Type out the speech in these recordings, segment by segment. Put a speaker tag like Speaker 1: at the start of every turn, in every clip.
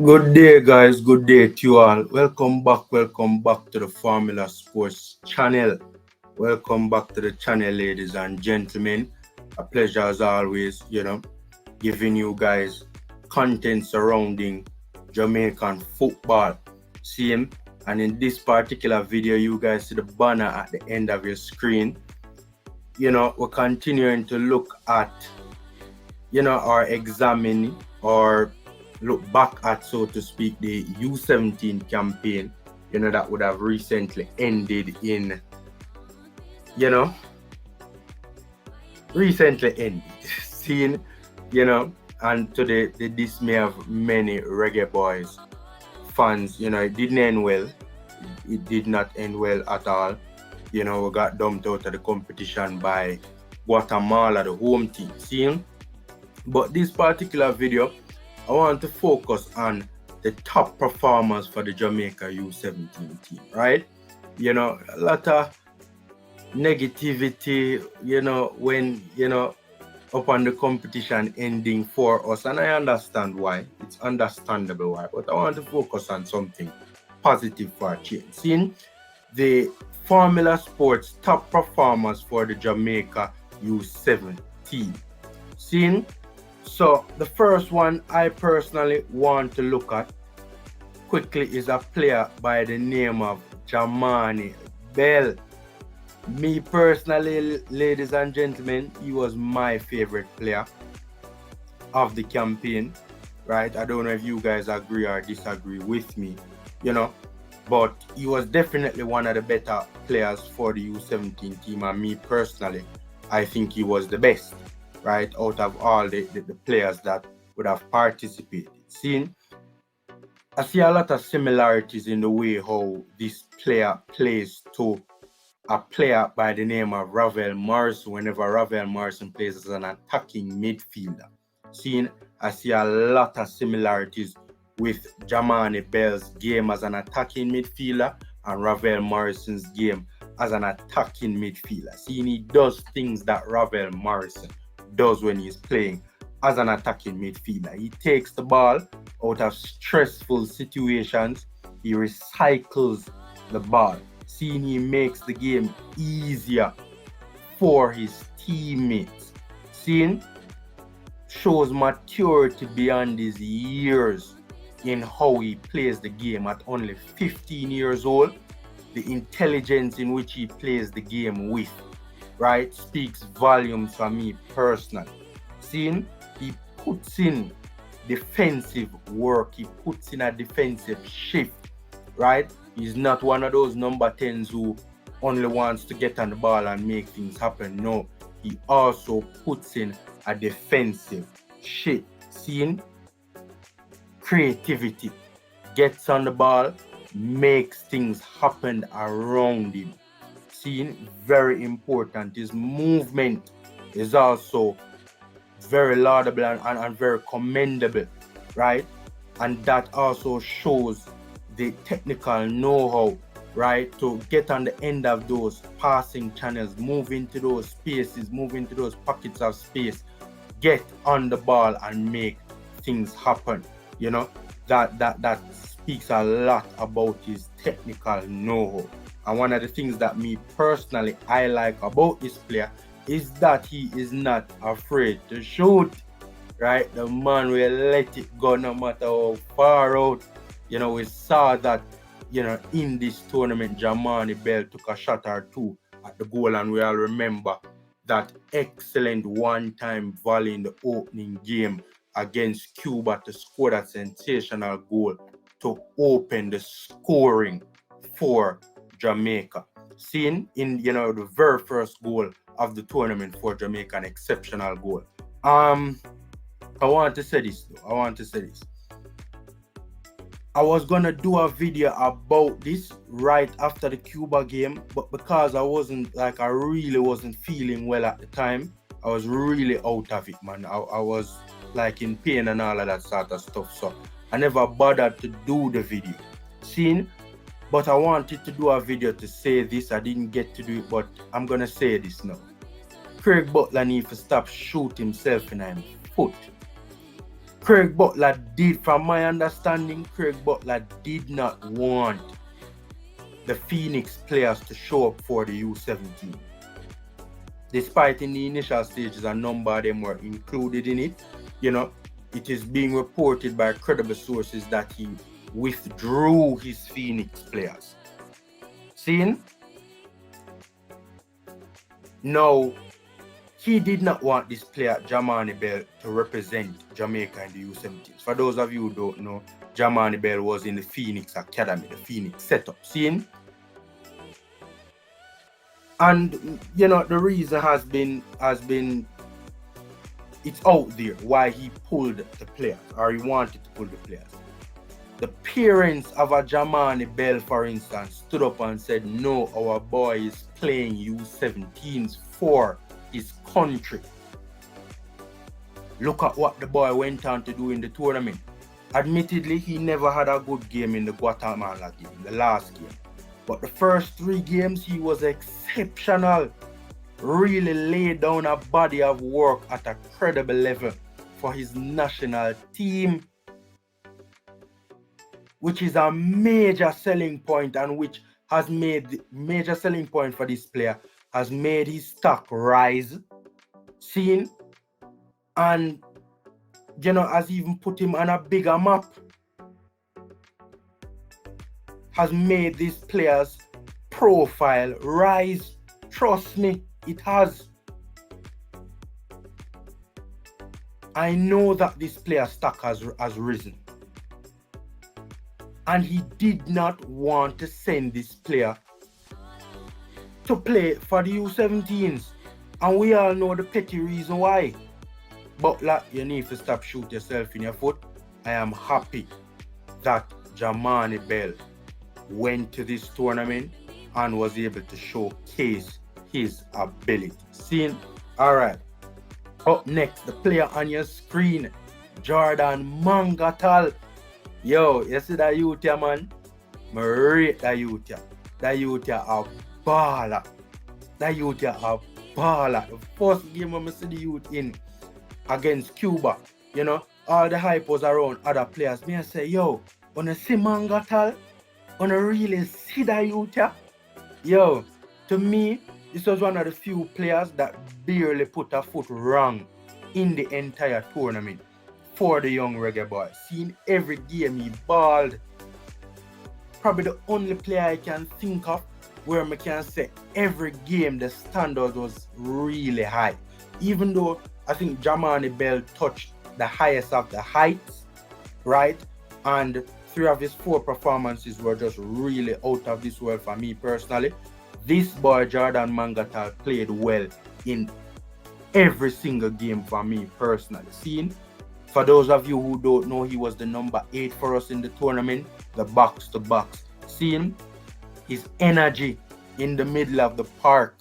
Speaker 1: Good day, guys. Good day to you all. Welcome back. Welcome back to the Formula Sports channel. Welcome back to the channel, ladies and gentlemen. A pleasure as always, giving you guys content surrounding Jamaican football. See, and in this particular video, you guys see the banner at the end of your screen. We're continuing to look at, or examine or look back at, so to speak, the U17 campaign, that would have recently ended in, seeing, and to the dismay of many Reggae Boyz fans, it didn't end well. It did not end well at all. We got dumped out of the competition by Guatemala, the home team, seeing. But this particular video, I want to focus on the top performers for the Jamaica U17 team, right? A lot of negativity, when, upon the competition ending for us, and I understand why. It's understandable why, but I want to focus on something positive for a change. Seeing the Formula Sports top performers for the Jamaica U17. Seeing, so the first one I personally want to look at quickly is a player by the name of Jamani Bell. Me personally, ladies and gentlemen, he was my favorite player of the campaign, right? I don't know if you guys agree or disagree with me, but he was definitely one of the better players for the U17 team, and me personally, I think he was the best, right, out of all the players that would have participated. Seeing, I see a lot of similarities in the way how this player plays to a player by the name of Ravel Morrison whenever Ravel Morrison plays as an attacking midfielder. Seeing, I see a lot of similarities with Jamani Bell's game as an attacking midfielder and Ravel Morrison's game as an attacking midfielder. Seeing, he does things that Ravel Morrison does when he's playing as an attacking midfielder. He takes the ball out of stressful situations. He recycles the ball. Seeing, he makes the game easier for his teammates. Seeing, shows maturity beyond his years in how he plays the game at only 15 years old. The intelligence in which he plays the game with, right, speaks volumes for me personally. Seeing, he puts in defensive work, he puts in a defensive shift, right? He's not one of those number 10s who only wants to get on the ball and make things happen. No, he also puts in a defensive shift. Seeing, creativity, gets on the ball, makes things happen around him. Seeing, very important. His movement is also very laudable and very commendable, right? And that also shows the technical know-how, right, to get on the end of those passing channels, move into those spaces, move into those pockets of space, get on the ball and make things happen. That speaks a lot about his technical know-how. And one of the things that me personally I like about this player is that he is not afraid to shoot, right? The man will let it go no matter how far out. We saw that, in this tournament, Jamani Bell took a shot or two at the goal, and we all remember that excellent one-time volley in the opening game against Cuba to score that sensational goal to open the scoring for Jamaica. Seeing, in the very first goal of the tournament for Jamaica, an exceptional goal. I want to say this though. I was gonna do a video about this right after the Cuba game, but because I really wasn't feeling well at the time, I was really out of it, man. I was like in pain and all of that sort of stuff, so I never bothered to do the video. Seeing, but I wanted to do a video to say this. I didn't get to do it, but I'm gonna say this now. Craig Butler needs to stop shooting himself in the foot. Craig Butler did, from my understanding, Craig Butler did not want the Phoenix players to show up for the U17. Despite in the initial stages a number of them were included in it, it is being reported by credible sources that he withdrew his Phoenix players. Seeing? Now, he did not want this player, Jamani Bell, to represent Jamaica in the U17s. For those of you who don't know, Jamani Bell was in the Phoenix Academy, the Phoenix setup. Seeing? And, the reason has been, it's out there why he pulled the players, or he wanted to pull the players. The parents of a Jamani Bell, for instance, stood up and said, no, our boy is playing U17s for his country. Look at what the boy went on to do in the tournament. Admittedly, he never had a good game in the Guatemala game, the last game. But the first 3 games, he was exceptional. Really laid down a body of work at a credible level for his national team, which is a major selling point, and which has made the major selling point for this player, has made his stock rise, seen, and has even put him on a bigger map, has made this player's profile rise. Trust me, it has. I know that this player's stock has risen. And he did not want to send this player to play for the U17s. And we all know the petty reason why. But you need to stop shooting yourself in your foot. I am happy that Jamani Bell went to this tournament and was able to showcase his ability. Seen? Alright. Up next, the player on your screen, Jordan Mangatal. Yo, you see that youth here, man? I rate that youth here. That youth here a baller. That youth here a baller. The first game when I see the youth in against Cuba, all the hype was around other players. Me I say, yo, wanna see Mangatal? Wanna really see that youth here? Yo, to me, this was one of the few players that barely put a foot wrong in the entire tournament for the young Reggae Boyz. Seeing every game he balled. Probably the only player I can think of where I can say every game the standard was really high. Even though I think Jamani Bell touched the highest of the heights, right? And 3 of his 4 performances were just really out of this world for me personally. This boy, Jordan Mangatal, played well in every single game for me personally. Seeing? For those of you who don't know, he was the number 8 for us in the tournament, the box-to-box. Seeing? His energy in the middle of the park.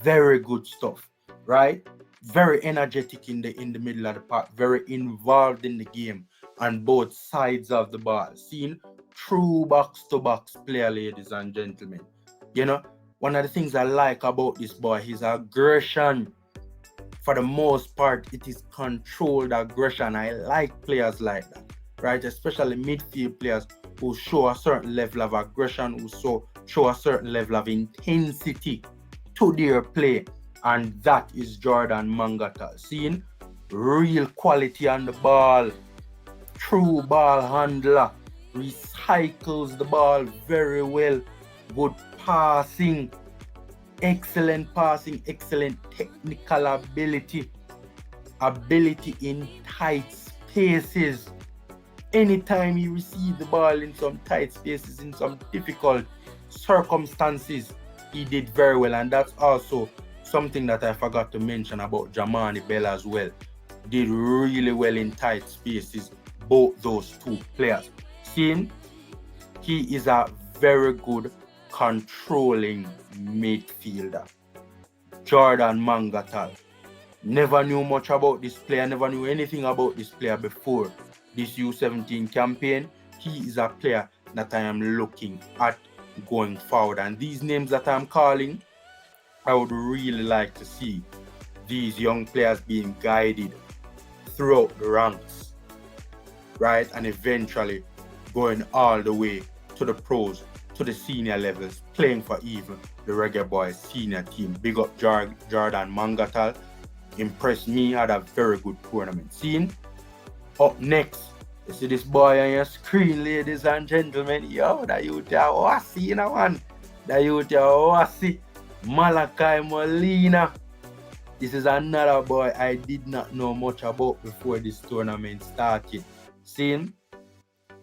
Speaker 1: Very good stuff, right? Very energetic in the middle of the park. Very involved in the game on both sides of the ball. Seeing? True box-to-box player, ladies and gentlemen. One of the things I like about this boy, his aggression. For the most part, it is controlled aggression. I like players like that, right? Especially midfield players who show a certain level of aggression, who show a certain level of intensity to their play. And that is Jordan Mangatal. Seeing? Real quality on the ball. True ball handler. Recycles the ball very well. Good passing. Excellent passing, excellent technical ability in tight spaces. Anytime he received the ball in some tight spaces, in some difficult circumstances, he did very well. And that's also something that I forgot to mention about Jamani Bell as well. Did really well in tight spaces, both those 2 players. Seeing? He is a very good controlling midfielder. Jordan Mangatal. Never knew much about this player, never knew anything about this player before this U17 campaign. He is a player that I am looking at going forward. And these names that I'm calling, I would really like to see these young players being guided throughout the ranks, right? And eventually going all the way to the pros, to the senior levels, playing for even the Reggae Boyz senior team. Big up Jordan Mangatal. Impressed me, had a very good tournament scene. Up next, you see this boy on your screen, ladies and gentlemen. Yo, that youth here, Wasi, you know, man. That youth here, Wasi. Malachi Molina. This is another boy I did not know much about before this tournament started. See him?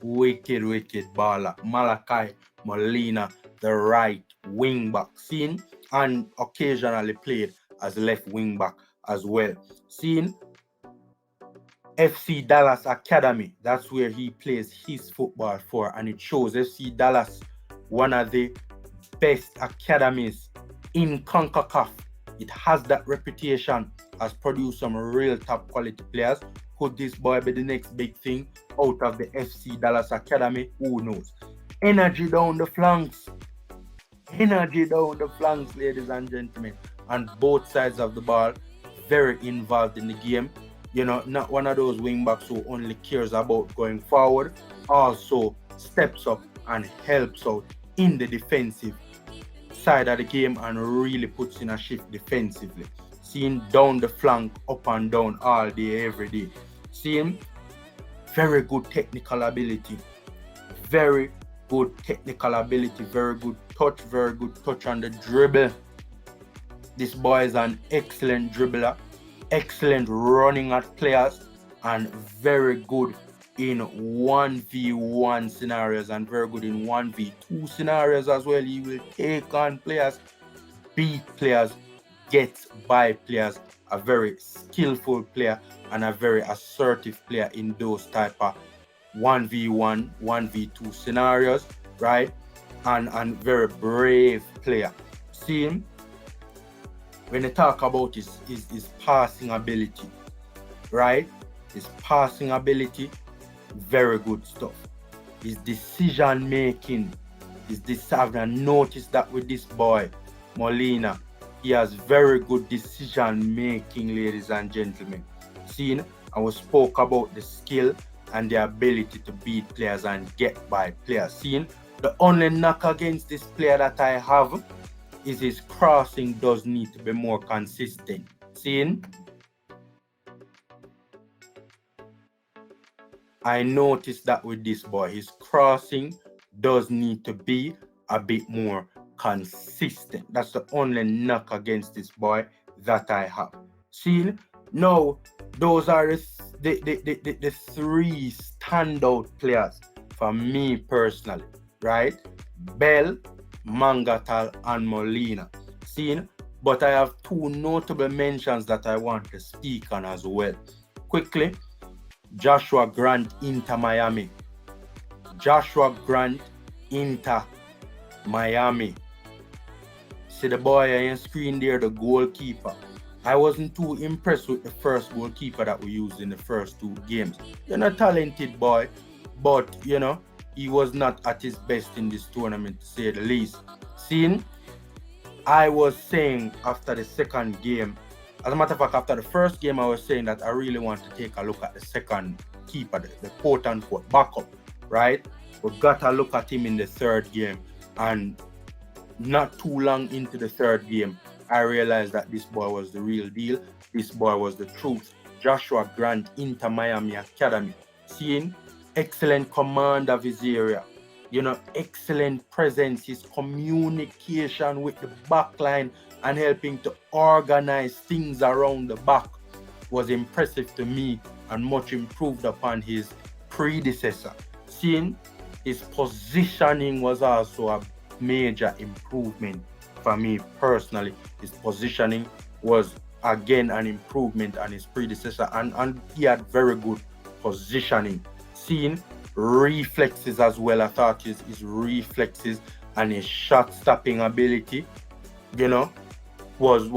Speaker 1: Wicked baller. Malachi Molina, the right wing back. See him? And occasionally played as left wing back as well. See him? FC Dallas Academy, that's where he plays his football for, and it shows FC Dallas, one of the best academies in CONCACAF. It has that reputation, has produced some real top quality players. Could this boy be the next big thing out of the FC Dallas Academy? Who knows? Energy down the flanks. Energy down the flanks, ladies and gentlemen. On both sides of the ball, very involved in the game. You know, not one of those wing backs who only cares about going forward, also steps up and helps out in the defensive side of the game and really puts in a shift defensively. Seeing down the flank, up and down all day, every day. Seeing very good technical ability. Very good technical ability, very good touch on the dribble. This boy is an excellent dribbler. Excellent running at players and very good in 1v1 scenarios and very good in 1v2 scenarios as well. He will take on players, beat players, get by players. A very skillful player and a very assertive player in those type of 1v1, 1v2 scenarios, right? And very brave player. See him? When they talk about his passing ability, right? His passing ability, very good stuff. His decision making, I've noticed that with this boy, Molina, he has very good decision making, ladies and gentlemen. Seeing, I was spoke about the skill and the ability to beat players and get by players. Seeing, the only knock against this player that I have is his crossing does need to be more consistent. Seeing? I noticed that with this boy, his crossing does need to be a bit more consistent. That's the only knock against this boy that I have. Seeing? Now, those are the three standout players for me personally, right? Bell, Mangatal and Molina. Seen, but I have two notable mentions that I want to speak on as well. Quickly, Joshua Grant Inter Miami. Joshua Grant Inter Miami. See the boy on your screen there, the goalkeeper. I wasn't too impressed with the first goalkeeper that we used in the first two games. You're a talented boy, but you know, he was not at his best in this tournament, to say the least. Seeing, I was saying after the second game, as a matter of fact, after the first game, I was saying that I really want to take a look at the second keeper, the quote-unquote backup, right? We got a look at him in the third game, and not too long into the third game, I realized that this boy was the real deal. This boy was the truth. Joshua Grant Inter Miami Academy. Seeing, excellent command of his area, you know, excellent presence, his communication with the back line and helping to organize things around the back was impressive to me and much improved upon his predecessor. Seeing, his positioning was also a major improvement for me personally. His positioning was again an improvement on his predecessor, and he had very good positioning. Seeing, reflexes as well. I thought his reflexes and his shot stopping ability, you know, was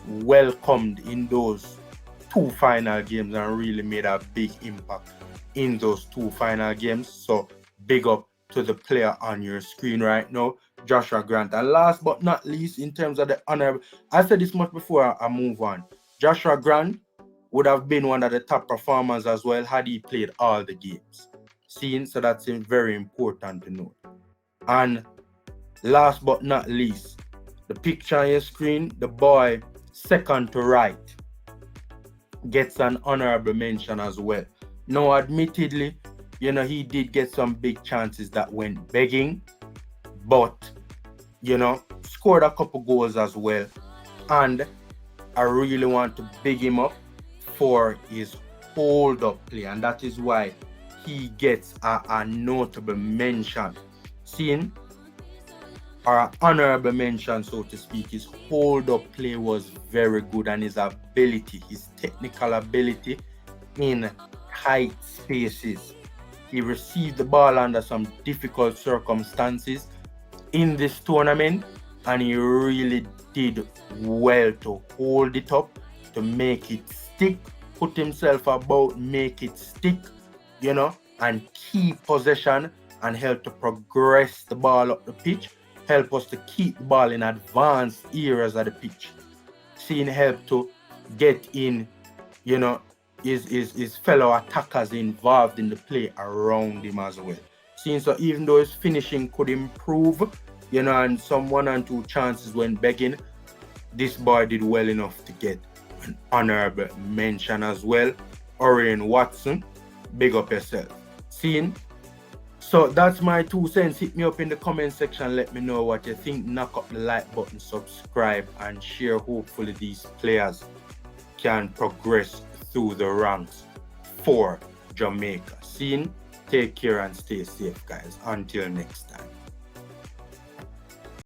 Speaker 1: welcomed in those two final games and really made a big impact in those two final games. So big up to the player on your screen right now, Joshua Grant. And last but not least, in terms of the honorable, I said this much before I move on. Joshua Grant would have been one of the top performers as well had he played all the games. See, so that's very important to note. And last but not least, the picture on your screen, the boy second to right gets an honorable mention as well. Now, admittedly, he did get some big chances that went begging, but, scored a couple goals as well. And I really want to big him up for his hold-up play, and that is why he gets a notable mention. Seeing, or an honorable mention, so to speak. His hold-up play was very good, and his ability, his technical ability in tight spaces. He received the ball under some difficult circumstances in this tournament, and he really did well to hold it up, to make it stick, put himself about, make it stick, and keep possession and help to progress the ball up the pitch, help us to keep the ball in advanced areas of the pitch. Seeing help to get in, his fellow attackers involved in the play around him as well. Seeing, so even though his finishing could improve, and some 1 and 2 chances went begging, this boy did well enough to get an honorable mention as well. Orion Watson, big up yourself. Seeing, so that's my 2 cents. Hit me up in the comment section. Let me know what you think. Knock up the like button, subscribe, and share. Hopefully these players can progress through the ranks for Jamaica. Seeing, take care and stay safe, guys. Until next time.